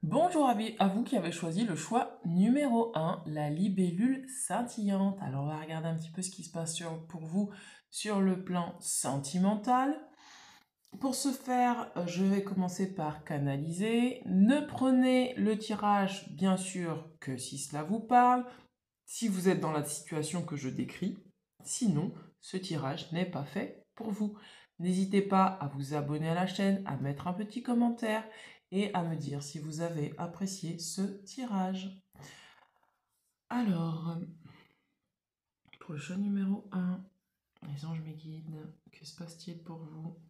Bonjour à vous qui avez choisi le choix numéro un, la libellule scintillante. Alors on va regarder un petit peu ce qui se passe pour vous sur le plan sentimental. Pour ce faire, je vais commencer par canaliser. Ne prenez le tirage, bien sûr, que si cela vous parle, si vous êtes dans la situation que je décris. Sinon, ce tirage n'est pas fait pour vous. N'hésitez pas à vous abonner à la chaîne, à mettre un petit commentaire et à me dire si vous avez apprécié ce tirage. Alors, pour le choix numéro un, les anges me guident. Que se passe-t-il pour vous?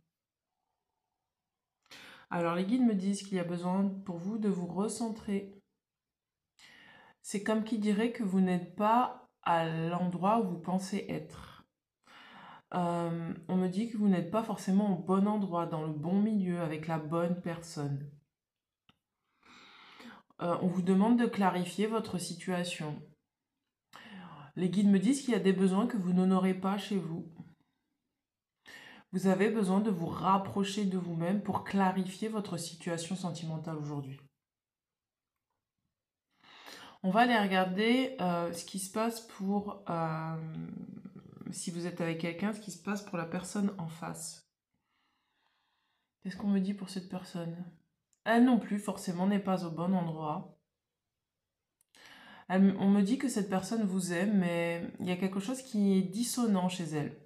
Alors, les guides me disent qu'il y a besoin pour vous de vous recentrer. C'est comme qui dirait que vous n'êtes pas à l'endroit où vous pensez être. On me dit que vous n'êtes pas forcément au bon endroit, dans le bon milieu, avec la bonne personne. On vous demande de clarifier votre situation. Les guides me disent qu'il y a des besoins que vous n'honorez pas chez vous. Vous avez besoin de vous rapprocher de vous-même pour clarifier votre situation sentimentale aujourd'hui. On va aller regarder ce qui se passe pour, si vous êtes avec quelqu'un, ce qui se passe pour la personne en face. Qu'est-ce qu'on me dit pour cette personne? Elle non plus, forcément, n'est pas au bon endroit. On me dit que cette personne vous aime, mais il y a quelque chose qui est dissonant chez elle.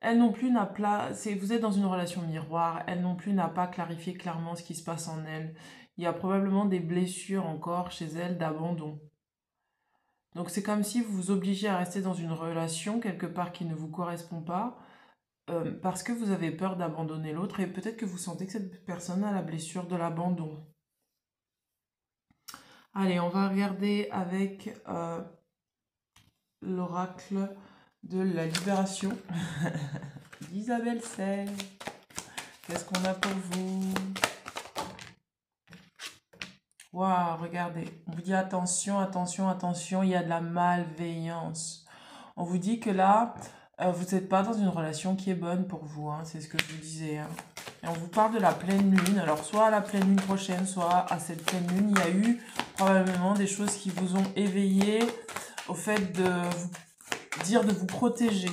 Elle non plus n'a pas... Vous êtes dans une relation miroir, elle non plus n'a pas clarifié clairement ce qui se passe en elle. Il y a probablement des blessures encore chez elle d'abandon. Donc c'est comme si vous vous obligez à rester dans une relation quelque part qui ne vous correspond pas, parce que vous avez peur d'abandonner l'autre et peut-être que vous sentez que cette personne a la blessure de l'abandon. Allez, on va regarder avec l'oracle de la libération d'Isabelle Sey. Qu'est-ce qu'on a pour vous? Waouh, regardez, on vous dit attention, attention, attention, il y a de la malveillance. On vous dit que là, vous n'êtes pas dans une relation qui est bonne pour vous, hein, c'est ce que je vous disais. Hein. Et on vous parle de la pleine lune, alors soit à la pleine lune prochaine, soit à cette pleine lune, il y a eu probablement des choses qui vous ont éveillé au fait de vous dire de vous protéger.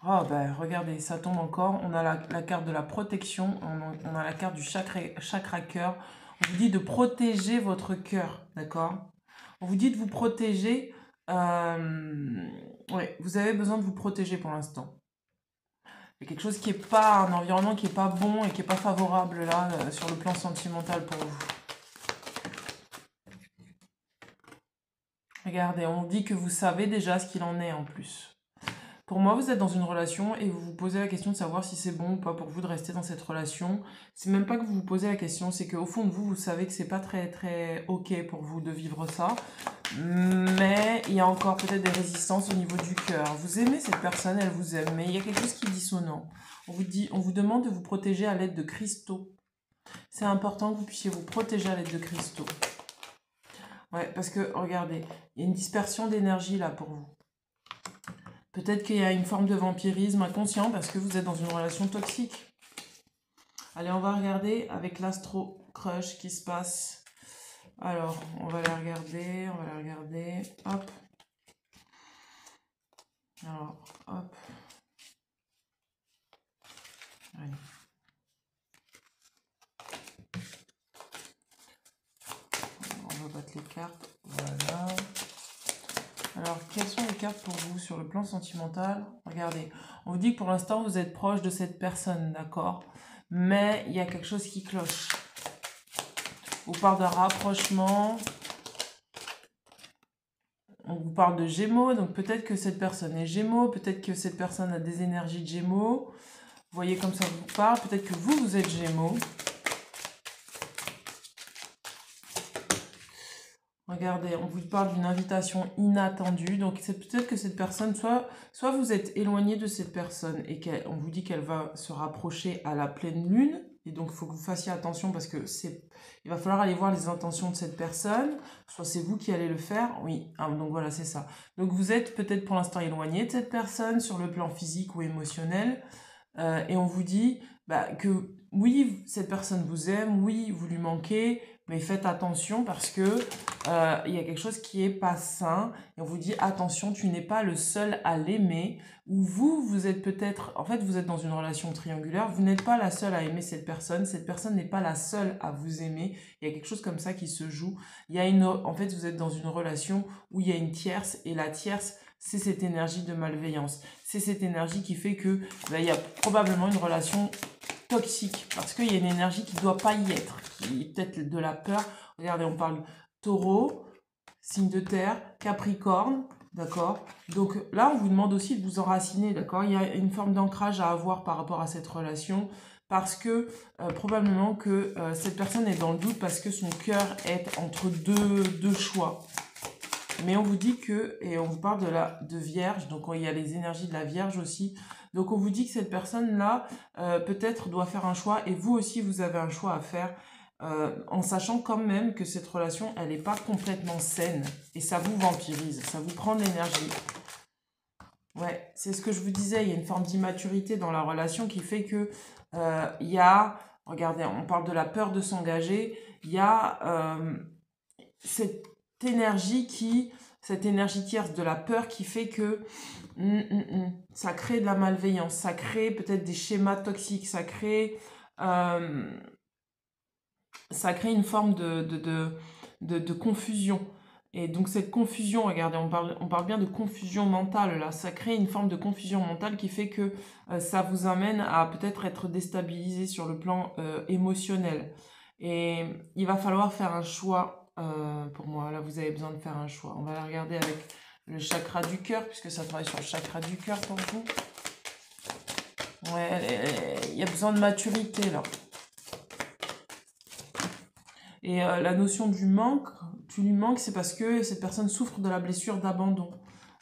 Oh ben regardez, ça tombe encore, on a la carte de la protection, on a la carte du chakra cœur. On vous dit de protéger votre cœur, d'accord? On vous dit de vous protéger, ouais, vous avez besoin de vous protéger pour l'instant. Il y a quelque chose qui n'est pas, un environnement qui n'est pas bon et qui n'est pas favorable là, sur le plan sentimental pour vous. Regardez, on dit que vous savez déjà ce qu'il en est en plus. Pour moi, vous êtes dans une relation et vous vous posez la question de savoir si c'est bon ou pas pour vous de rester dans cette relation. C'est même pas que vous vous posez la question, c'est qu'au fond de vous, vous savez que c'est pas très ok pour vous de vivre ça. Mais il y a encore peut-être des résistances au niveau du cœur. Vous aimez cette personne, elle vous aime, mais il y a quelque chose qui est dissonant. On vous demande de vous protéger à l'aide de cristaux. C'est important que vous puissiez vous protéger à l'aide de cristaux. Ouais, parce que regardez, il y a une dispersion d'énergie là pour vous. Peut-être qu'il y a une forme de vampirisme inconscient parce que vous êtes dans une relation toxique. Allez, on va regarder avec l'astro crush qui se passe. Alors, on va la regarder, hop. Alors, hop. Allez. On va battre les cartes, voilà. Alors, quelles sont les cartes pour vous sur le plan sentimental? Regardez, on vous dit que pour l'instant, vous êtes proche de cette personne, d'accord? Mais il y a quelque chose qui cloche. On vous parle d'un rapprochement. On vous parle de Gémeaux, donc peut-être que cette personne est Gémeaux, peut-être que cette personne a des énergies de Gémeaux. Vous voyez comme ça vous parle, peut-être que vous êtes Gémeaux. Regardez, on vous parle d'une invitation inattendue. Donc c'est peut-être que cette personne, soit vous êtes éloigné de cette personne et qu'on vous dit qu'elle va se rapprocher à la pleine lune. Et donc il faut que vous fassiez attention parce que il va falloir aller voir les intentions de cette personne. Soit c'est vous qui allez le faire. Oui, donc voilà, c'est ça. Donc vous êtes peut-être pour l'instant éloigné de cette personne sur le plan physique ou émotionnel. Et on vous dit que oui, cette personne vous aime, oui, vous lui manquez, mais faites attention parce que il y a quelque chose qui est pas sain. Et on vous dit, attention, tu n'es pas le seul à l'aimer. Ou vous, vous êtes peut-être, en fait, vous êtes dans une relation triangulaire, vous n'êtes pas la seule à aimer cette personne n'est pas la seule à vous aimer. Il y a quelque chose comme ça qui se joue. En fait, vous êtes dans une relation où il y a une tierce, et la tierce, c'est cette énergie de malveillance. C'est cette énergie qui fait que il y a probablement une relation toxique, parce qu'il y a une énergie qui ne doit pas y être, qui est peut-être de la peur. Regardez, on parle taureau, signe de terre, capricorne, d'accord? Donc là, on vous demande aussi de vous enraciner, d'accord? Il y a une forme d'ancrage à avoir par rapport à cette relation, parce que probablement que cette personne est dans le doute, parce que son cœur est entre deux choix. Mais on vous dit que, et on vous parle de Vierge, donc il y a les énergies de la Vierge aussi. Donc on vous dit que cette personne-là, peut-être doit faire un choix, et vous aussi, vous avez un choix à faire, en sachant quand même que cette relation, elle n'est pas complètement saine, et ça vous vampirise, ça vous prend de l'énergie. Ouais, c'est ce que je vous disais, il y a une forme d'immaturité dans la relation qui fait que il y a, regardez, on parle de la peur de s'engager, il y a cette cette énergie tierce de la peur qui fait que ça crée de la malveillance, ça crée peut-être des schémas toxiques, euh, ça crée une forme de confusion. Et donc cette confusion, regardez, on parle bien de confusion mentale là, ça crée une forme de confusion mentale qui fait que ça vous amène à peut-être être déstabilisé sur le plan émotionnel. Et il va falloir faire un choix pour moi. Là, vous avez besoin de faire un choix. On va regarder avec le chakra du cœur, puisque ça travaille sur le chakra du cœur pour vous. Ouais, il y a besoin de maturité là. Et la notion du manque, tu lui manques, c'est parce que cette personne souffre de la blessure d'abandon.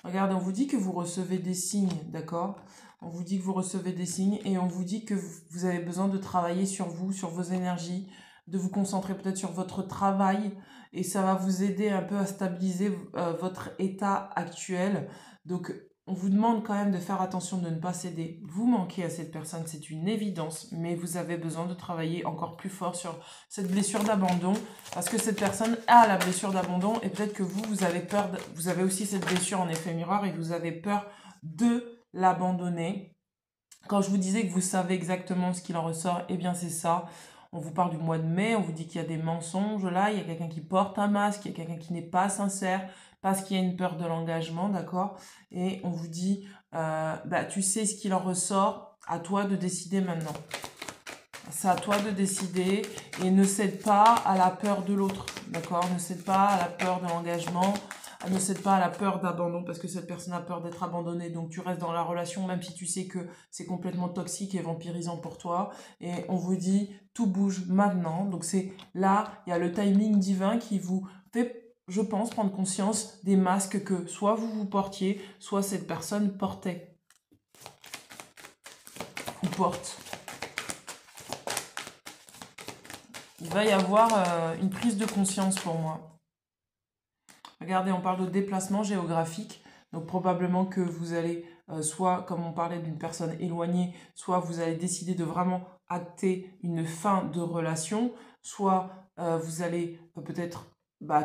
Regardez, on vous dit que vous recevez des signes, d'accord? On vous dit que vous recevez des signes et on vous dit que vous avez besoin de travailler sur vous, sur vos énergies, de vous concentrer peut-être sur votre travail et ça va vous aider un peu à stabiliser votre état actuel. Donc, on vous demande quand même de faire attention de ne pas céder. Vous manquez à cette personne, c'est une évidence, mais vous avez besoin de travailler encore plus fort sur cette blessure d'abandon, parce que cette personne a la blessure d'abandon, et peut-être que vous avez peur, vous avez aussi cette blessure en effet miroir, et vous avez peur de l'abandonner. Quand je vous disais que vous savez exactement ce qu'il en ressort, eh bien c'est ça. On vous parle du mois de mai, on vous dit qu'il y a des mensonges là, il y a quelqu'un qui porte un masque, il y a quelqu'un qui n'est pas sincère, parce qu'il y a une peur de l'engagement, d'accord? Et on vous dit, tu sais ce qu'il en ressort, à toi de décider maintenant. C'est à toi de décider et ne cède pas à la peur de l'autre, d'accord? Ne cède pas à la peur de l'engagement, ne cède pas à la peur d'abandon parce que cette personne a peur d'être abandonnée. Donc tu restes dans la relation même si tu sais que c'est complètement toxique et vampirisant pour toi. Et on vous dit tout bouge maintenant. Donc c'est là, il y a le timing divin qui vous fait, je pense, prendre conscience des masques que soit vous portiez, soit cette personne portait ou porte. Il va y avoir une prise de conscience pour moi. Regardez, on parle de déplacement géographique. Donc probablement que vous allez, soit comme on parlait d'une personne éloignée, soit vous allez décider de vraiment acter une fin de relation, soit vous allez peut-être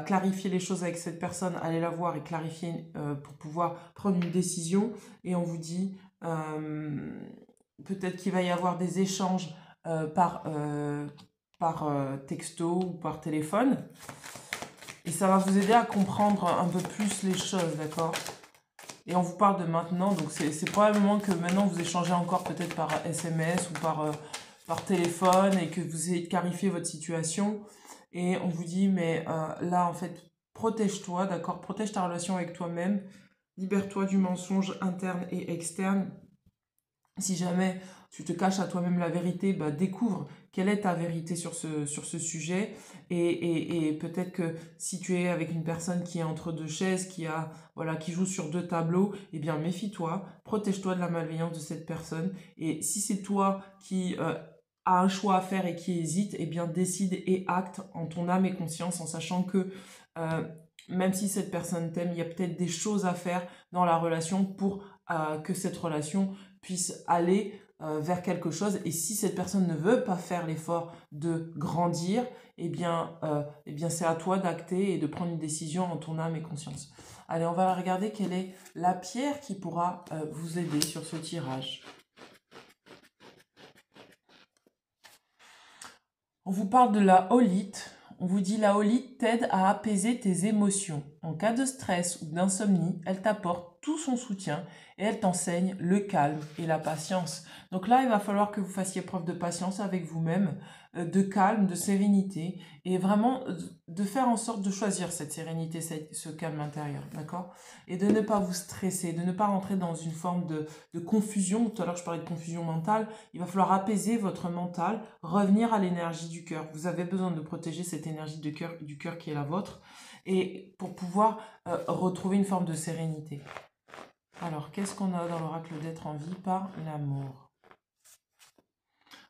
clarifier les choses avec cette personne, aller la voir et clarifier pour pouvoir prendre une décision. Et on vous dit peut-être qu'il va y avoir des échanges par texto ou par téléphone. Et ça va vous aider à comprendre un peu plus les choses, d'accord? Et on vous parle de maintenant, donc c'est probablement que maintenant vous échangez encore peut-être par SMS ou par téléphone et que vous essayez de clarifier votre situation. Et on vous dit, mais là en fait, protège-toi, d'accord? Protège ta relation avec toi-même, libère-toi du mensonge interne et externe. Si jamais tu te caches à toi-même la vérité, découvre quelle est ta vérité sur ce sujet. Et peut-être que si tu es avec une personne qui est entre deux chaises, qui joue sur deux tableaux, eh bien méfie-toi, protège-toi de la malveillance de cette personne. Et si c'est toi qui as un choix à faire et qui hésite, eh bien décide et acte en ton âme et conscience, en sachant que même si cette personne t'aime, il y a peut-être des choses à faire dans la relation pour que cette relation puisse aller vers quelque chose. Et si cette personne ne veut pas faire l'effort de grandir, eh bien c'est à toi d'acter et de prendre une décision en ton âme et conscience. Allez, on va regarder quelle est la pierre qui pourra vous aider sur ce tirage. On vous parle de la holite. On vous dit la holite t'aide à apaiser tes émotions. En cas de stress ou d'insomnie, elle t'apporte tout son soutien et elle t'enseigne le calme et la patience. Donc là, il va falloir que vous fassiez preuve de patience avec vous-même, de calme, de sérénité et vraiment de faire en sorte de choisir cette sérénité, ce calme intérieur, d'accord? Et de ne pas vous stresser, de ne pas rentrer dans une forme de confusion. Tout à l'heure, je parlais de confusion mentale. Il va falloir apaiser votre mental, revenir à l'énergie du cœur. Vous avez besoin de protéger cette énergie du cœur qui est la vôtre et pour pouvoir retrouver une forme de sérénité. Alors, qu'est-ce qu'on a dans l'oracle d'être en vie par l'amour?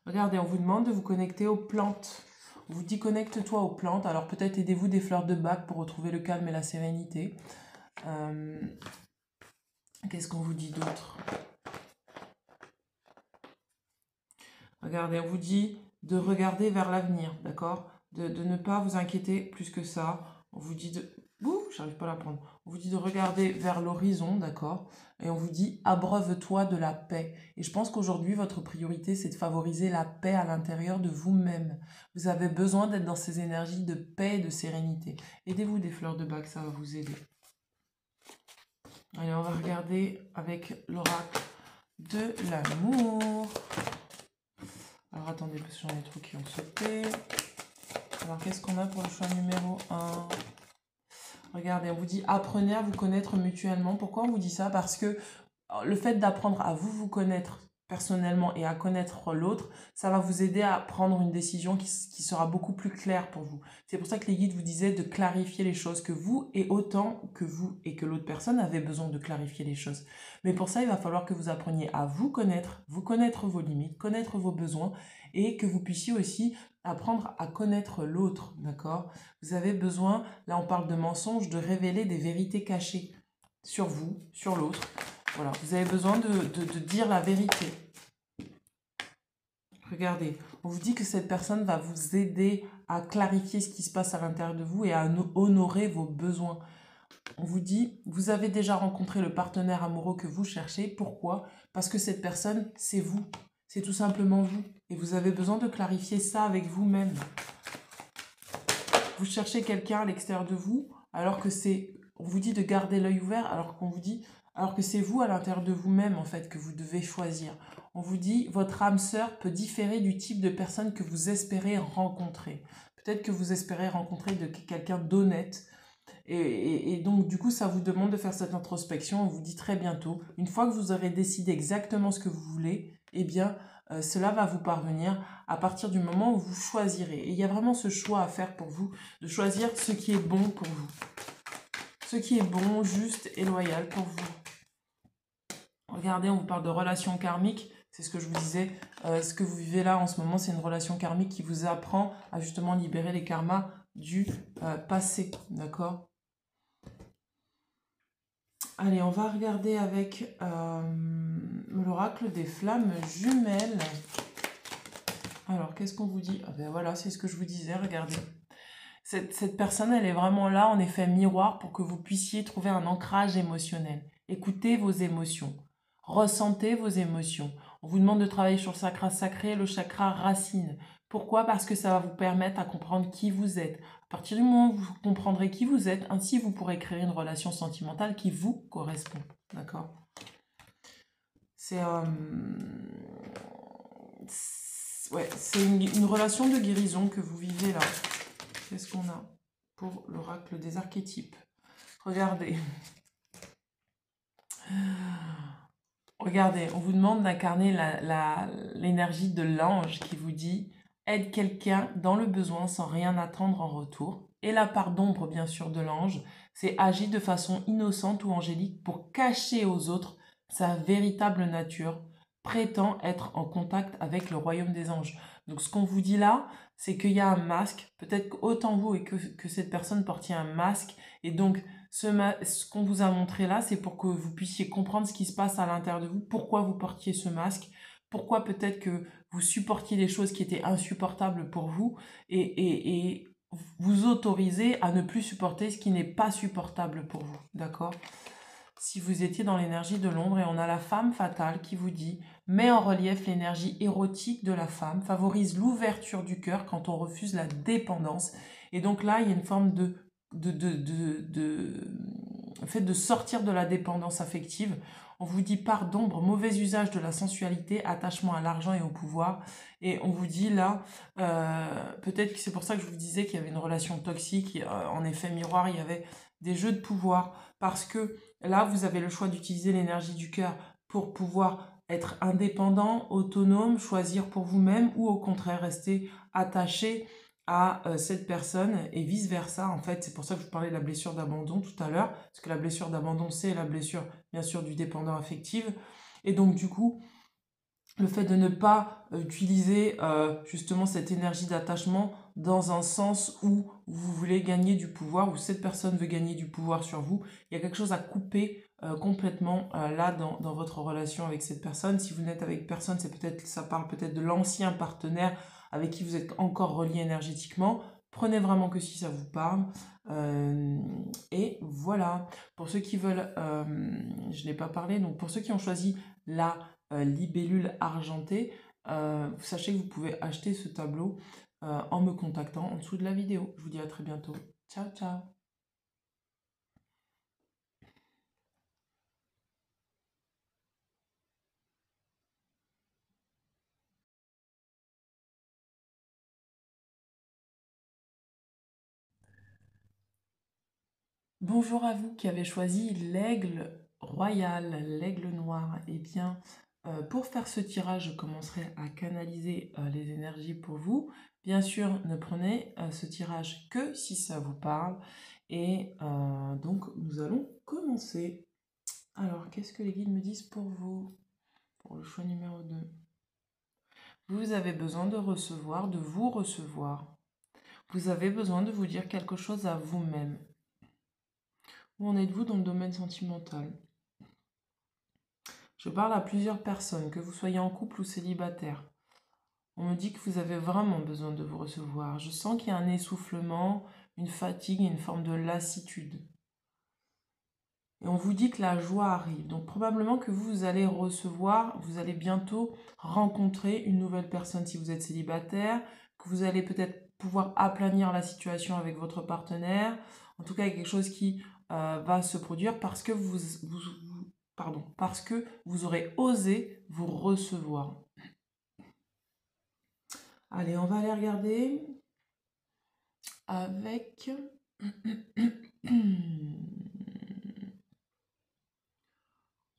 Regardez, on vous demande de vous connecter aux plantes. On vous dit connecte-toi aux plantes. Alors peut-être aidez-vous des fleurs de bac pour retrouver le calme et la sérénité. Qu'est-ce qu'on vous dit d'autre? Regardez, on vous dit de regarder vers l'avenir, d'accord? De ne pas vous inquiéter plus que ça. On vous dit de... Ouh, j'arrive pas à la prendre. On vous dit de regarder vers l'horizon, d'accord? Et on vous dit abreuve-toi de la paix. Et je pense qu'aujourd'hui, votre priorité, c'est de favoriser la paix à l'intérieur de vous-même. Vous avez besoin d'être dans ces énergies de paix et de sérénité. Aidez-vous des fleurs de bac, ça va vous aider. Allez, on va regarder avec l'oracle de l'amour. Alors attendez, parce que j'en ai trop qui ont sauté. Alors qu'est-ce qu'on a pour le choix numéro 1? Regardez, on vous dit apprenez à vous connaître mutuellement. Pourquoi on vous dit ça? Parce que le fait d'apprendre à vous connaître personnellement et à connaître l'autre, ça va vous aider à prendre une décision qui sera beaucoup plus claire pour vous. C'est pour ça que les guides vous disaient de clarifier les choses, que vous et autant que vous et que l'autre personne avait besoin de clarifier les choses. Mais pour ça, il va falloir que vous appreniez à vous connaître vos limites, connaître vos besoins et que vous puissiez aussi apprendre à connaître l'autre, d'accord? Vous avez besoin, là on parle de mensonges, de révéler des vérités cachées sur vous, sur l'autre. Voilà, vous avez besoin de dire la vérité. Regardez, on vous dit que cette personne va vous aider à clarifier ce qui se passe à l'intérieur de vous et à honorer vos besoins. On vous dit, vous avez déjà rencontré le partenaire amoureux que vous cherchez. Pourquoi? Parce que cette personne, c'est vous. C'est tout simplement vous. Et vous avez besoin de clarifier ça avec vous-même. Vous cherchez quelqu'un à l'extérieur de vous, alors que c'est... On vous dit de garder l'œil ouvert, alors qu'on vous dit... Alors que c'est vous à l'intérieur de vous-même, en fait, que vous devez choisir. On vous dit, votre âme sœur peut différer du type de personne que vous espérez rencontrer. Peut-être que vous espérez rencontrer quelqu'un d'honnête. Et donc, du coup, ça vous demande de faire cette introspection. On vous dit très bientôt, une fois que vous aurez décidé exactement ce que vous voulez, eh bien, cela va vous parvenir à partir du moment où vous choisirez. Et il y a vraiment ce choix à faire pour vous, de choisir ce qui est bon pour vous. Ce qui est bon, juste et loyal pour vous. Regardez, on vous parle de relations karmiques. C'est ce que je vous disais. Ce que vous vivez là en ce moment, c'est une relation karmique qui vous apprend à justement libérer les karmas du passé. D'accord? Allez, on va regarder avec l'oracle des flammes jumelles. Alors, qu'est-ce qu'on vous dit? Ah ben voilà, c'est ce que je vous disais, regardez. Cette personne, elle est vraiment là en effet miroir pour que vous puissiez trouver un ancrage émotionnel. Écoutez vos émotions. Ressentez vos émotions. On vous demande de travailler sur le chakra sacré, le chakra racine. Pourquoi? Parce que ça va vous permettre à comprendre qui vous êtes. À partir du moment où vous comprendrez qui vous êtes, ainsi vous pourrez créer une relation sentimentale qui vous correspond. D'accord? C'est une relation de guérison que vous vivez là. Qu'est-ce qu'on a pour l'oracle des archétypes? Regardez. Regardez, on vous demande d'incarner l'énergie de l'ange qui vous dit « Aide quelqu'un dans le besoin sans rien attendre en retour ». Et la part d'ombre, bien sûr, de l'ange, c'est agir de façon innocente ou angélique pour cacher aux autres sa véritable nature, prétend être en contact avec le royaume des anges. Donc ce qu'on vous dit là, c'est qu'il y a un masque, peut-être qu'autant vous et que cette personne portiez un masque, et donc ce qu'on vous a montré là, c'est pour que vous puissiez comprendre ce qui se passe à l'intérieur de vous, pourquoi vous portiez ce masque, pourquoi peut-être que vous supportiez des choses qui étaient insupportables pour vous et vous autorisez à ne plus supporter ce qui n'est pas supportable pour vous, d'accord? Si vous étiez dans l'énergie de l'ombre et on a la femme fatale qui vous dit met en relief l'énergie érotique de la femme, favorise l'ouverture du cœur quand on refuse la dépendance. Et donc là, il y a une forme fait de sortir de la dépendance affective. On vous dit part d'ombre, mauvais usage de la sensualité, attachement à l'argent et au pouvoir. Et on vous dit là, peut-être que c'est pour ça que je vous disais qu'il y avait une relation toxique, en effet miroir, il y avait des jeux de pouvoir, parce que là, vous avez le choix d'utiliser l'énergie du cœur pour pouvoir être indépendant, autonome, choisir pour vous-même, ou au contraire rester attaché à cette personne et vice-versa. En fait, c'est pour ça que je vous parlais de la blessure d'abandon tout à l'heure, parce que la blessure d'abandon, c'est la blessure, bien sûr, du dépendant affectif. Et donc, du coup, le fait de ne pas utiliser justement cette énergie d'attachement dans un sens où vous voulez gagner du pouvoir, où cette personne veut gagner du pouvoir sur vous, il y a quelque chose à couper complètement là dans votre relation avec cette personne. Si vous n'êtes avec personne, ça parle peut-être de l'ancien partenaire avec qui vous êtes encore relié énergétiquement. Prenez vraiment que si ça vous parle. Et voilà. Pour ceux qui veulent, je n'ai pas parlé, donc pour ceux qui ont choisi la libellule argentée, sachez que vous pouvez acheter ce tableau en me contactant en dessous de la vidéo. Je vous dis à très bientôt. Ciao, ciao. Bonjour à vous qui avez choisi l'aigle royal, l'aigle noir. Eh bien, pour faire ce tirage, je commencerai à canaliser les énergies pour vous. Bien sûr, ne prenez ce tirage que si ça vous parle. Et donc, nous allons commencer. Alors, qu'est-ce que les guides me disent pour vous? Pour le choix numéro 2. Vous avez besoin de recevoir, de vous recevoir. Vous avez besoin de vous dire quelque chose à vous-même. Où en êtes-vous dans le domaine sentimental? Je parle à plusieurs personnes, que vous soyez en couple ou célibataire. On me dit que vous avez vraiment besoin de vous recevoir. Je sens qu'il y a un essoufflement, une fatigue et une forme de lassitude. Et on vous dit que la joie arrive. Donc probablement que vous allez recevoir, vous allez bientôt rencontrer une nouvelle personne si vous êtes célibataire, que vous allez peut-être pouvoir aplanir la situation avec votre partenaire. En tout cas, il y a quelque chose qui va se produire parce que parce que vous aurez osé vous recevoir. Allez, on va aller regarder avec...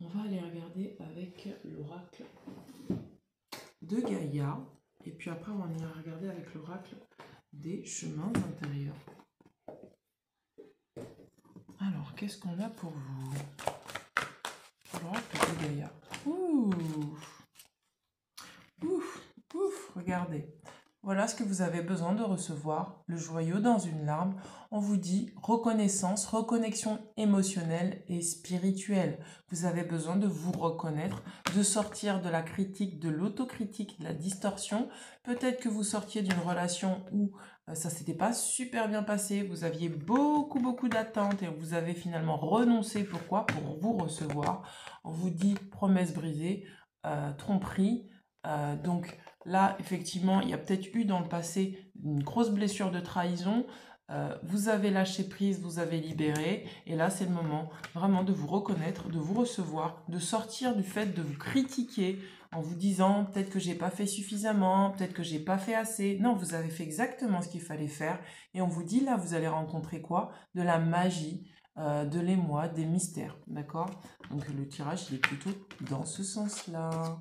On va aller regarder avec l'oracle de Gaïa. Et puis après, on va venir regarder avec l'oracle des chemins intérieurs. Alors, qu'est-ce qu'on a pour vous? L'oracle de Gaïa. Ouf, ouf, ouf, regardez. Voilà ce que vous avez besoin de recevoir, le joyau dans une larme. On vous dit reconnaissance, reconnexion émotionnelle et spirituelle. Vous avez besoin de vous reconnaître, de sortir de la critique, de l'autocritique, de la distorsion. Peut-être que vous sortiez d'une relation où ça s'était pas super bien passé, vous aviez beaucoup d'attentes et vous avez finalement renoncé. Pourquoi? Pour vous recevoir. On vous dit promesse brisée, tromperie, donc... Là, effectivement, il y a peut-être eu dans le passé une grosse blessure de trahison. Vous avez lâché prise, vous avez libéré. Et là, c'est le moment vraiment de vous reconnaître, de vous recevoir, de sortir du fait de vous critiquer en vous disant peut-être que j'ai pas fait suffisamment, peut-être que j'ai pas fait assez. Non, vous avez fait exactement ce qu'il fallait faire. Et on vous dit là, vous allez rencontrer quoi? De la magie, de l'émoi, des mystères. D'accord? Donc le tirage, il est plutôt dans ce sens-là.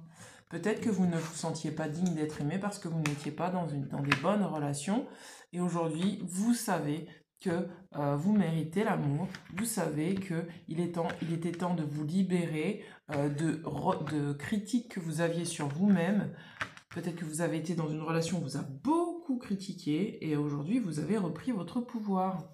Peut-être que vous ne vous sentiez pas digne d'être aimé parce que vous n'étiez pas dans des bonnes relations. Et aujourd'hui, vous savez que vous méritez l'amour. Vous savez qu'il était temps de vous libérer de critiques que vous aviez sur vous-même. Peut-être que vous avez été dans une relation où vous a beaucoup critiqué et aujourd'hui, vous avez repris votre pouvoir.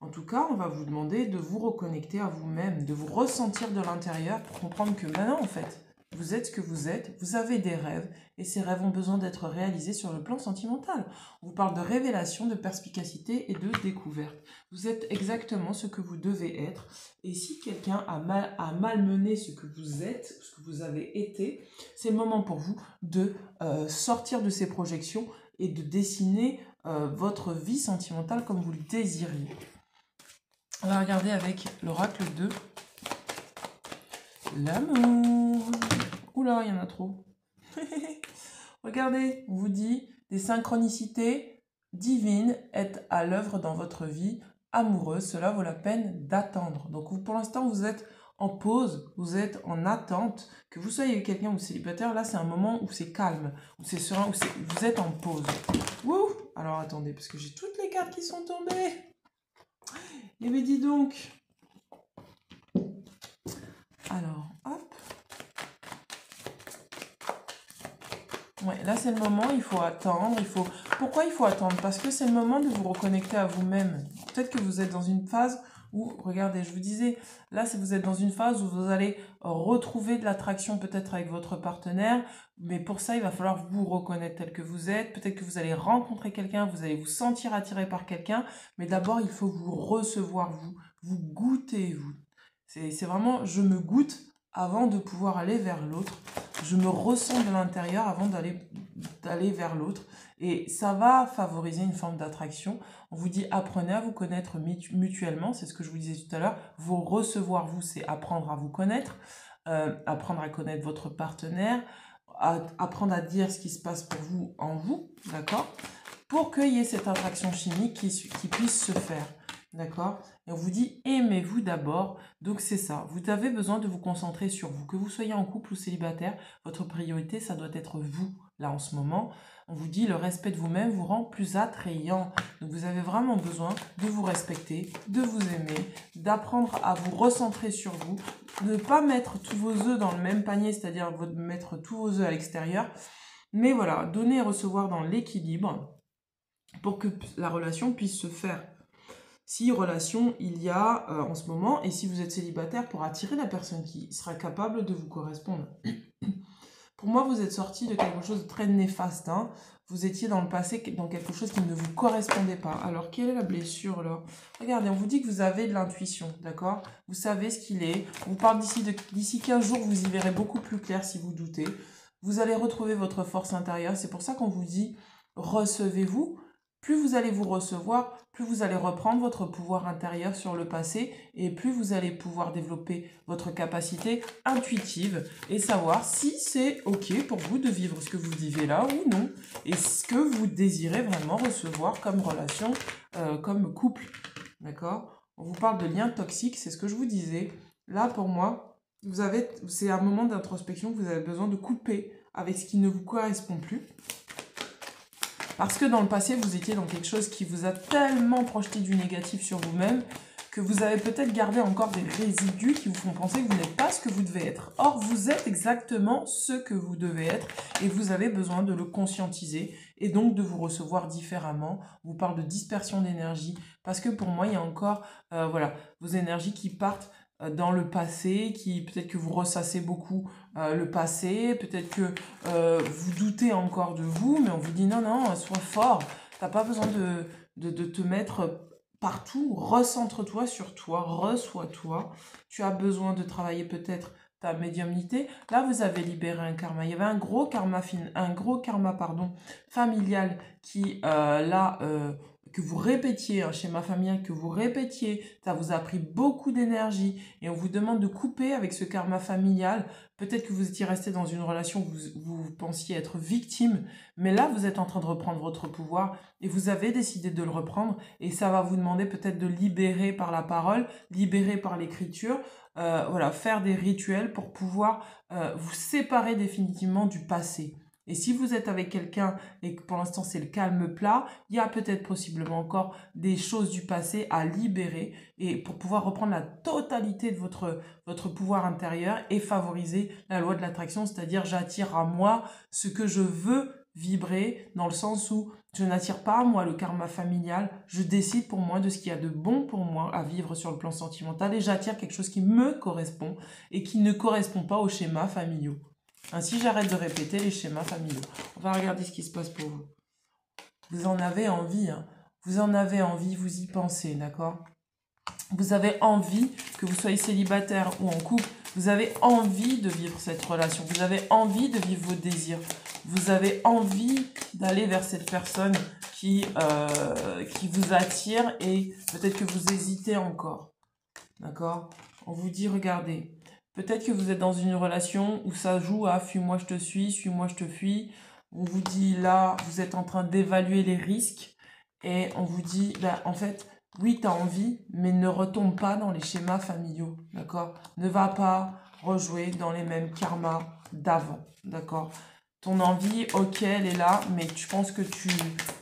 En tout cas, on va vous demander de vous reconnecter à vous-même, de vous ressentir de l'intérieur pour comprendre que maintenant, en fait, vous êtes ce que vous êtes, vous avez des rêves, et ces rêves ont besoin d'être réalisés sur le plan sentimental. On vous parle de révélation, de perspicacité et de découverte. Vous êtes exactement ce que vous devez être, et si quelqu'un a malmené ce que vous êtes, ce que vous avez été, c'est le moment pour vous de sortir de ces projections et de dessiner votre vie sentimentale comme vous le désiriez. On va regarder avec l'oracle de l'amour. Oula, il y en a trop. Regardez, on vous dit des synchronicités divines est à l'œuvre dans votre vie amoureuse. Cela vaut la peine d'attendre. Donc pour l'instant, vous êtes en pause, vous êtes en attente. Que vous soyez quelqu'un ou célibataire, là c'est un moment où c'est calme, où c'est serein, où vous êtes en pause. Ouh. Alors attendez, parce que j'ai toutes les cartes qui sont tombées. Eh bien dis donc. Alors, hop. Ouais, là c'est le moment, il faut attendre, Pourquoi il faut attendre? Parce que c'est le moment de vous reconnecter à vous-même. Peut-être que vous êtes dans une phase où, regardez, je vous disais, là vous êtes dans une phase où vous allez retrouver de l'attraction peut-être avec votre partenaire, mais pour ça il va falloir vous reconnaître tel que vous êtes. Peut-être que vous allez rencontrer quelqu'un, vous allez vous sentir attiré par quelqu'un, mais d'abord il faut vous recevoir, vous goûter, vous. C'est vraiment, je me goûte avant de pouvoir aller vers l'autre. Je me ressens de l'intérieur avant d'aller vers l'autre. Et ça va favoriser une forme d'attraction. On vous dit apprenez à vous connaître mutuellement. C'est ce que je vous disais tout à l'heure. Vous recevoir, vous, c'est apprendre à vous connaître. Apprendre à connaître votre partenaire. Apprendre à dire ce qui se passe pour vous en vous. D'accord? Pour qu'il y ait cette attraction chimique qui puisse se faire. D'accord? Et on vous dit aimez-vous d'abord. Donc c'est ça. Vous avez besoin de vous concentrer sur vous. Que vous soyez en couple ou célibataire, votre priorité, ça doit être vous. Là en ce moment, on vous dit le respect de vous-même vous rend plus attrayant. Donc vous avez vraiment besoin de vous respecter, de vous aimer, d'apprendre à vous recentrer sur vous, de ne pas mettre tous vos œufs dans le même panier, c'est-à-dire mettre tous vos œufs à l'extérieur. Mais voilà, donner et recevoir dans l'équilibre pour que la relation puisse se faire. Si relation il y a en ce moment, et si vous êtes célibataire, pour attirer la personne qui sera capable de vous correspondre. Pour moi, vous êtes sorti de quelque chose de très néfaste. Hein. Vous étiez dans le passé dans quelque chose qui ne vous correspondait pas. Alors, quelle est la blessure là? Regardez, on vous dit que vous avez de l'intuition, d'accord? Vous savez ce qu'il est. On vous parle d'ici 15 jours, vous y verrez beaucoup plus clair si vous doutez. Vous allez retrouver votre force intérieure. C'est pour ça qu'on vous dit, recevez-vous. Plus vous allez vous recevoir, plus vous allez reprendre votre pouvoir intérieur sur le passé et plus vous allez pouvoir développer votre capacité intuitive et savoir si c'est OK pour vous de vivre ce que vous vivez là ou non et ce que vous désirez vraiment recevoir comme relation, comme couple. D'accord? On vous parle de liens toxiques, c'est ce que je vous disais. Là, pour moi, c'est un moment d'introspection que vous avez besoin de couper avec ce qui ne vous correspond plus. Parce que dans le passé, vous étiez dans quelque chose qui vous a tellement projeté du négatif sur vous-même que vous avez peut-être gardé encore des résidus qui vous font penser que vous n'êtes pas ce que vous devez être. Or, vous êtes exactement ce que vous devez être et vous avez besoin de le conscientiser et donc de vous recevoir différemment. On vous parle de dispersion d'énergie parce que pour moi, il y a encore vos énergies qui partent dans le passé, peut-être que vous ressassez beaucoup le passé, peut-être que vous doutez encore de vous, mais on vous dit non, sois fort, t'as pas besoin de te mettre partout, recentre-toi sur toi, reçois-toi, tu as besoin de travailler peut-être ta médiumnité. Là, vous avez libéré un karma. Il y avait un gros karma familial qui, que vous répétiez, un schéma familial que vous répétiez, ça vous a pris beaucoup d'énergie et on vous demande de couper avec ce karma familial. Peut-être que vous étiez resté dans une relation où vous pensiez être victime, mais là, vous êtes en train de reprendre votre pouvoir et vous avez décidé de le reprendre et ça va vous demander peut-être de libérer par la parole, libérer par l'écriture, faire des rituels pour pouvoir vous séparer définitivement du passé. Et si vous êtes avec quelqu'un et que pour l'instant c'est le calme plat, il y a peut-être possiblement encore des choses du passé à libérer et pour pouvoir reprendre la totalité de votre pouvoir intérieur et favoriser la loi de l'attraction, c'est-à-dire j'attire à moi ce que je veux vibrer dans le sens où je n'attire pas à moi le karma familial, je décide pour moi de ce qu'il y a de bon pour moi à vivre sur le plan sentimental et j'attire quelque chose qui me correspond et qui ne correspond pas aux schémas familiaux. Ainsi, j'arrête de répéter les schémas familiaux. On va regarder ce qui se passe pour vous. Vous en avez envie, hein. Vous en avez envie, vous y pensez, d'accord? Vous avez envie, que vous soyez célibataire ou en couple, vous avez envie de vivre cette relation. Vous avez envie de vivre vos désirs. Vous avez envie d'aller vers cette personne qui vous attire et peut-être que vous hésitez encore. D'accord? On vous dit, regardez, peut-être que vous êtes dans une relation où ça joue à fuis-moi, je te suis-moi, je te fuis. On vous dit, là, vous êtes en train d'évaluer les risques et on vous dit, bah, en fait, oui, tu as envie, mais ne retombe pas dans les schémas familiaux, d'accord? Ne va pas rejouer dans les mêmes karmas d'avant, d'accord? Ton envie, ok, elle est là, mais tu penses que tu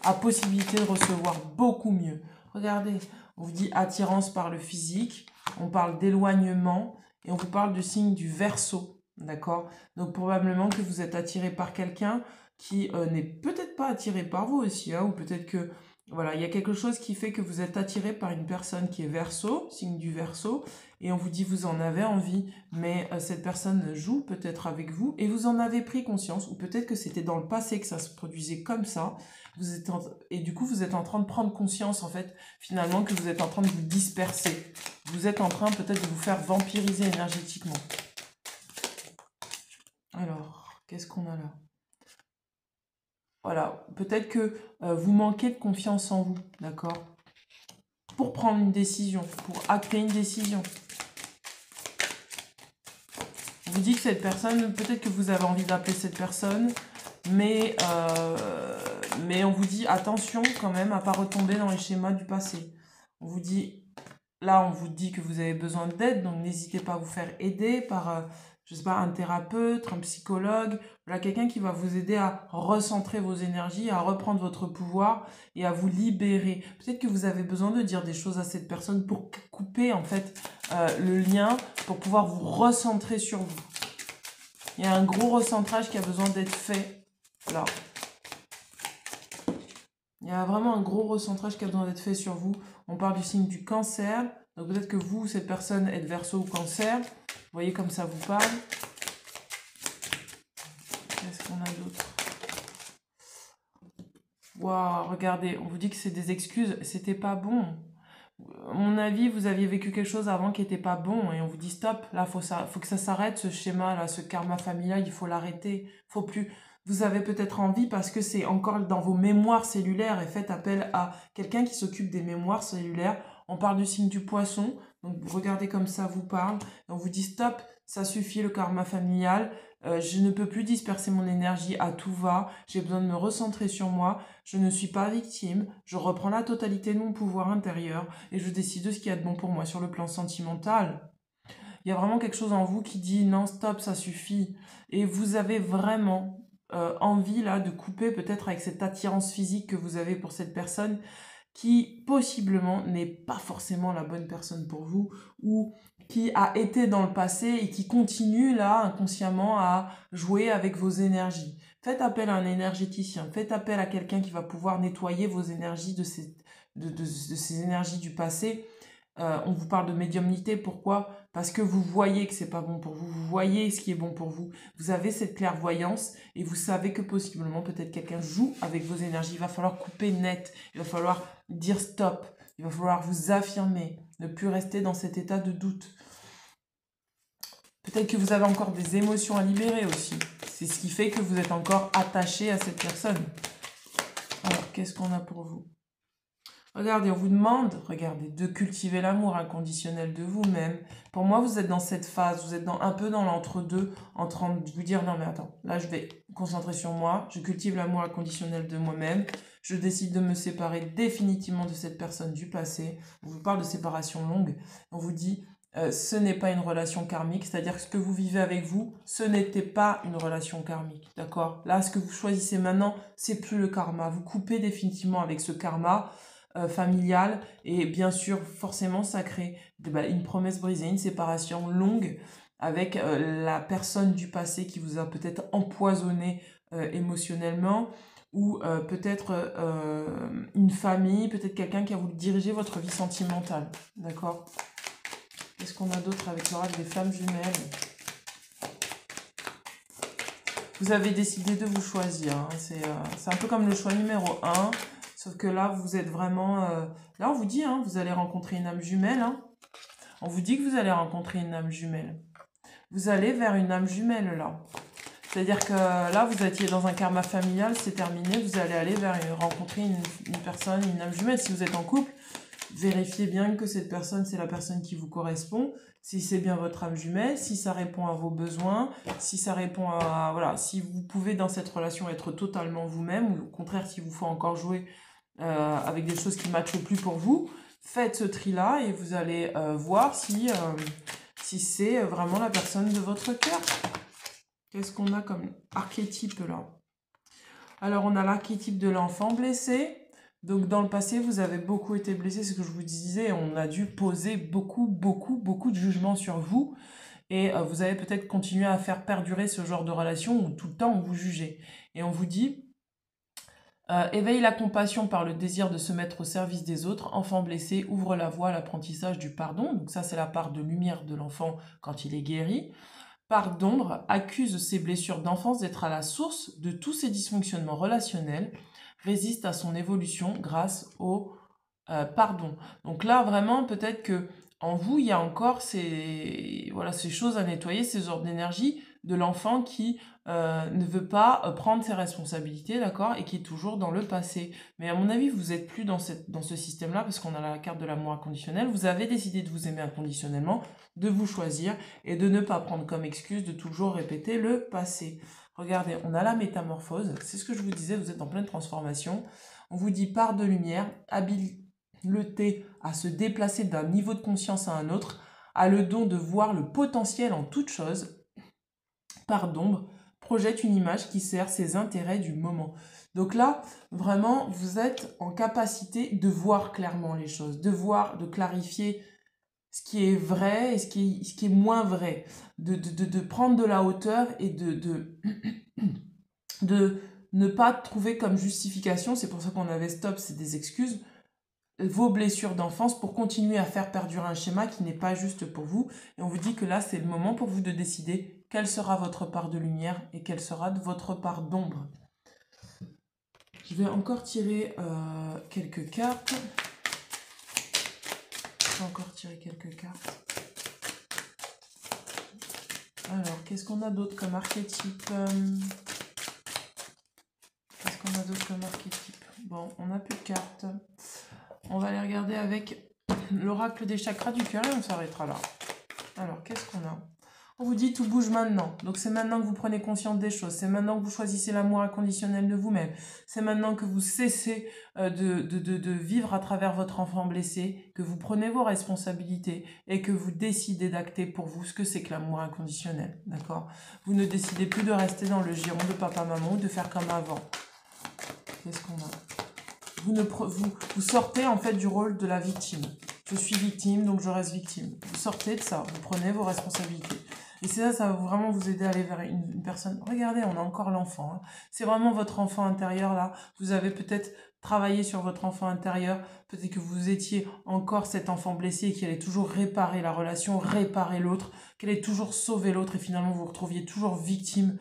as possibilité de recevoir beaucoup mieux. Regardez, on vous dit attirance par le physique, on parle d'éloignement et on vous parle du signe du Verseau, d'accord? Donc probablement que vous êtes attiré par quelqu'un qui n'est peut-être pas attiré par vous aussi, hein, ou peut-être que voilà, il y a quelque chose qui fait que vous êtes attiré par une personne qui est Verseau, signe du Verseau, et on vous dit vous en avez envie, mais cette personne joue peut-être avec vous et vous en avez pris conscience, ou peut-être que c'était dans le passé que ça se produisait comme ça, et du coup vous êtes en train de prendre conscience en fait finalement que vous êtes en train de vous disperser, vous êtes en train peut-être de vous faire vampiriser énergétiquement. Alors, qu'est-ce qu'on a là? Voilà, peut-être que vous manquez de confiance en vous, d'accord? Pour prendre une décision, pour acter une décision. On vous dit que cette personne, peut-être que vous avez envie d'appeler cette personne, mais on vous dit attention quand même à ne pas retomber dans les schémas du passé. On vous dit, là on vous dit que vous avez besoin d'aide, donc n'hésitez pas à vous faire aider par, je sais pas, un thérapeute, un psychologue, voilà, quelqu'un qui va vous aider à recentrer vos énergies, à reprendre votre pouvoir et à vous libérer. Peut-être que vous avez besoin de dire des choses à cette personne pour couper en fait le lien, pour pouvoir vous recentrer sur vous. Il y a un gros recentrage qui a besoin d'être fait. Là. Il y a vraiment un gros recentrage qui a besoin d'être fait sur vous. On parle du signe du Cancer. Donc peut-être que vous, cette personne, êtes Verseau ou Cancer. Vous voyez comme ça vous parle. Qu'est-ce qu'on a d'autre? Waouh, regardez, on vous dit que c'est des excuses. C'était pas bon. À mon avis, vous aviez vécu quelque chose avant qui n'était pas bon. Et on vous dit stop, là, faut que ça s'arrête, ce schéma-là, ce karma familial, il faut l'arrêter. Faut plus... Vous avez peut-être envie parce que c'est encore dans vos mémoires cellulaires et faites appel à quelqu'un qui s'occupe des mémoires cellulaires. On parle du signe du Poisson, donc vous regardez comme ça vous parle. On vous dit stop, ça suffit le karma familial. Je ne peux plus disperser mon énergie à tout va. J'ai besoin de me recentrer sur moi. Je ne suis pas victime. Je reprends la totalité de mon pouvoir intérieur et je décide de ce qu'il y a de bon pour moi sur le plan sentimental. Il y a vraiment quelque chose en vous qui dit non, stop, ça suffit. Et vous avez vraiment envie là de couper peut-être avec cette attirance physique que vous avez pour cette personne qui possiblement n'est pas forcément la bonne personne pour vous ou qui a été dans le passé et qui continue là inconsciemment à jouer avec vos énergies. Faites appel à un énergéticien, faites appel à quelqu'un qui va pouvoir nettoyer vos énergies de ces énergies du passé. On vous parle de médiumnité, pourquoi? Parce que vous voyez que c'est pas bon pour vous, vous voyez ce qui est bon pour vous, vous avez cette clairvoyance et vous savez que possiblement peut-être quelqu'un joue avec vos énergies. Il va falloir couper net, il va falloir dire stop, il va falloir vous affirmer, ne plus rester dans cet état de doute. Peut-être que vous avez encore des émotions à libérer aussi, c'est ce qui fait que vous êtes encore attaché à cette personne. Alors, qu'est-ce qu'on a pour vous? Regardez, on vous demande, regardez, de cultiver l'amour inconditionnel de vous-même. Pour moi, vous êtes dans cette phase, vous êtes un peu dans l'entre-deux, en train de vous dire, non mais attends, là je vais me concentrer sur moi, je cultive l'amour inconditionnel de moi-même, je décide de me séparer définitivement de cette personne du passé. On vous parle de séparation longue, on vous dit, ce n'est pas une relation karmique, c'est-à-dire que ce que vous vivez avec vous, ce n'était pas une relation karmique, d'accord? Là, ce que vous choisissez maintenant, c'est plus le karma. Vous coupez définitivement avec ce karma, familiale et bien sûr forcément ça crée une promesse brisée, une séparation longue avec la personne du passé qui vous a peut-être empoisonné émotionnellement ou peut-être une famille, peut-être quelqu'un qui a voulu diriger votre vie sentimentale, d'accord? Qu'est-ce qu'on a d'autre avec l'oracle des flammes jumelles? Vous avez décidé de vous choisir. Hein. C'est un peu comme le choix numéro 1. Sauf que là, vous êtes vraiment... là, on vous dit, hein, vous allez rencontrer une âme jumelle. Hein. On vous dit que vous allez rencontrer une âme jumelle. Vous allez vers une âme jumelle, là. C'est-à-dire que là, vous étiez dans un karma familial, c'est terminé. Vous allez aller rencontrer une personne, une âme jumelle. Si vous êtes en couple, vérifiez bien que cette personne, c'est la personne qui vous correspond. Si c'est bien votre âme jumelle, si ça répond à vos besoins, si ça répond à... Voilà, si vous pouvez dans cette relation être totalement vous-même, ou au contraire, s'il vous faut encore jouer avec des choses qui ne matchent plus pour vous, faites ce tri-là et vous allez voir si c'est vraiment la personne de votre cœur. Qu'est-ce qu'on a comme archétype là? Alors, on a l'archétype de l'enfant blessé. Donc, dans le passé, vous avez beaucoup été blessé, c'est ce que je vous disais. On a dû poser beaucoup de jugements sur vous. Et vous avez peut-être continué à faire perdurer ce genre de relation où tout le temps on vous jugeait. Et on vous dit, éveille la compassion par le désir de se mettre au service des autres. Enfant blessé, ouvre la voie à l'apprentissage du pardon. Donc ça, c'est la part de lumière de l'enfant quand il est guéri. Part d'ombre accuse ses blessures d'enfance d'être à la source de tous ses dysfonctionnements relationnels, résiste à son évolution grâce au pardon. Donc là, vraiment, peut-être que en vous, il y a encore ces choses à nettoyer, ces ordres d'énergie de l'enfant qui ne veut pas prendre ses responsabilités, d'accord, et qui est toujours dans le passé. Mais à mon avis, vous n'êtes plus dans ce système-là, parce qu'on a la carte de l'amour inconditionnel. Vous avez décidé de vous aimer inconditionnellement, de vous choisir, et de ne pas prendre comme excuse de toujours répéter le passé. Regardez, on a la métamorphose, c'est ce que je vous disais, vous êtes en pleine transformation. On vous dit part de lumière, habileté à se déplacer d'un niveau de conscience à un autre, a le don de voir le potentiel en toute chose, part d'ombre, projette une image qui sert ses intérêts du moment. Donc là, vraiment, vous êtes en capacité de voir clairement les choses, de clarifier ce qui est vrai et ce qui est moins vrai, de prendre de la hauteur et de ne pas trouver comme justification, c'est pour ça qu'on avait stop, c'est des excuses, vos blessures d'enfance pour continuer à faire perdurer un schéma qui n'est pas juste pour vous. Et on vous dit que là, c'est le moment pour vous de décider quelle sera votre part de lumière et quelle sera votre part d'ombre. Je vais encore tirer quelques cartes. Je vais encore tirer quelques cartes. Alors, qu'est-ce qu'on a d'autre comme archétype? Qu'est-ce qu'on a d'autre comme archétype? Bon, on n'a plus de cartes. On va aller regarder avec l'oracle des chakras du cœur et on s'arrêtera là. Alors, qu'est-ce qu'on a? On vous dit tout bouge maintenant. Donc, c'est maintenant que vous prenez conscience des choses. C'est maintenant que vous choisissez l'amour inconditionnel de vous-même. C'est maintenant que vous cessez de vivre à travers votre enfant blessé, que vous prenez vos responsabilités et que vous décidez d'acter pour vous ce que c'est que l'amour inconditionnel. D'accord? Vous ne décidez plus de rester dans le giron de papa-maman ou de faire comme avant. Qu'est-ce qu'on a? Vous sortez en fait du rôle de la victime. Je suis victime, donc je reste victime. Vous sortez de ça, vous prenez vos responsabilités. Et c'est ça va vraiment vous aider à aller vers une personne. Regardez, on a encore l'enfant. Hein. C'est vraiment votre enfant intérieur là. Vous avez peut-être travaillé sur votre enfant intérieur. Peut-être que vous étiez encore cet enfant blessé et qu'il allait toujours réparer la relation, réparer l'autre, qu'elle allait toujours sauver l'autre et finalement vous vous retrouviez toujours victime.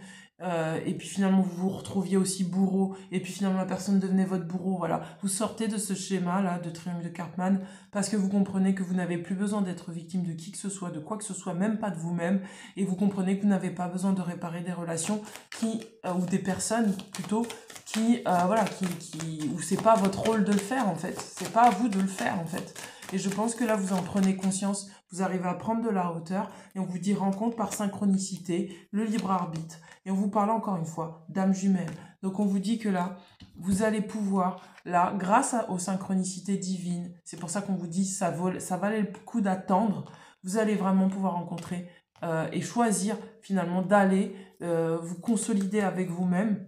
Et puis finalement vous vous retrouviez aussi bourreau et puis finalement la personne devenait votre bourreau, voilà, vous sortez de ce schéma là de triangle de Karpman parce que vous comprenez que vous n'avez plus besoin d'être victime de qui que ce soit, de quoi que ce soit, même pas de vous-même, et vous comprenez que vous n'avez pas besoin de réparer des relations ou des personnes plutôt où c'est pas votre rôle de le faire en fait, c'est pas à vous de le faire en fait. Et je pense que là, vous en prenez conscience, vous arrivez à prendre de la hauteur, et on vous dit rencontre par synchronicité, le libre arbitre. Et on vous parle encore une fois d'âme jumelle. Donc on vous dit que là, vous allez pouvoir, là, grâce aux synchronicités divines, c'est pour ça qu'on vous dit ça valait le coup d'attendre, vous allez vraiment pouvoir rencontrer et choisir finalement d'aller vous consolider avec vous-même,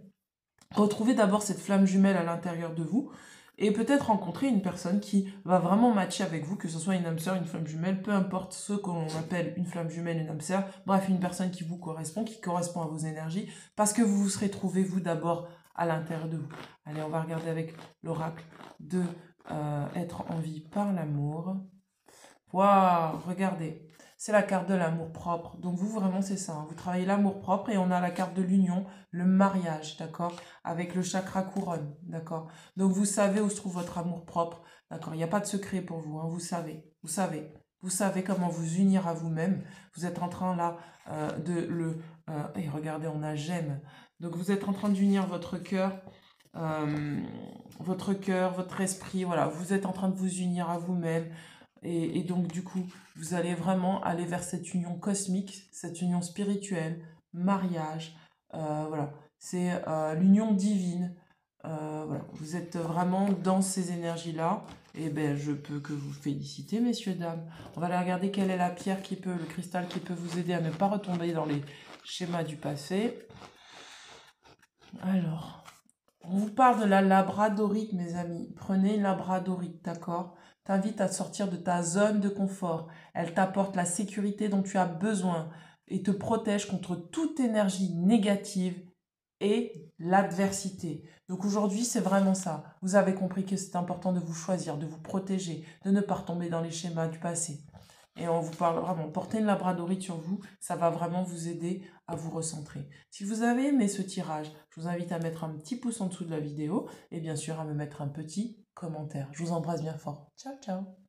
retrouver d'abord cette flamme jumelle à l'intérieur de vous, et peut-être rencontrer une personne qui va vraiment matcher avec vous, que ce soit une âme sœur, une flamme jumelle, peu importe ce qu'on appelle une flamme jumelle, une âme sœur, bref, une personne qui vous correspond, qui correspond à vos énergies, parce que vous vous serez trouvé, vous, d'abord, à l'intérieur de vous. Allez, on va regarder avec l'oracle de être en vie par l'amour. Waouh, regardez. c'est la carte de l'amour-propre. Donc vous, vraiment, c'est ça, hein. Vous travaillez l'amour-propre et on a la carte de l'union, le mariage, d'accord, avec le chakra couronne, d'accord. Donc vous savez où se trouve votre amour-propre, d'accord. Il n'y a pas de secret pour vous, hein. Vous savez, vous savez. Vous savez comment vous unir à vous-même. Vous êtes en train là de le... et regardez, on a j'aime. Donc vous êtes en train d'unir euh, votre cœur, votre esprit. Voilà, vous êtes en train de vous unir à vous-même. Et donc du coup, vous allez vraiment aller vers cette union cosmique, cette union spirituelle, mariage. Voilà, c'est l'union divine. Voilà, vous êtes vraiment dans ces énergies-là. Et ben, je peux que vous féliciter, messieurs, dames. On va aller regarder quelle est la pierre qui peut, le cristal qui peut vous aider à ne pas retomber dans les schémas du passé. Alors, on vous parle de la labradorite, mes amis. Prenez une labradorite, d'accord? T'invite à sortir de ta zone de confort. Elle t'apporte la sécurité dont tu as besoin et te protège contre toute énergie négative et l'adversité. Donc aujourd'hui, c'est vraiment ça. Vous avez compris que c'est important de vous choisir, de vous protéger, de ne pas retomber dans les schémas du passé. Et on vous parle vraiment, portez une labradorite sur vous, ça va vraiment vous aider à vous recentrer. Si vous avez aimé ce tirage, je vous invite à mettre un petit pouce en dessous de la vidéo et bien sûr à me mettre un petit commentaire. Je vous embrasse bien fort. Ciao, ciao.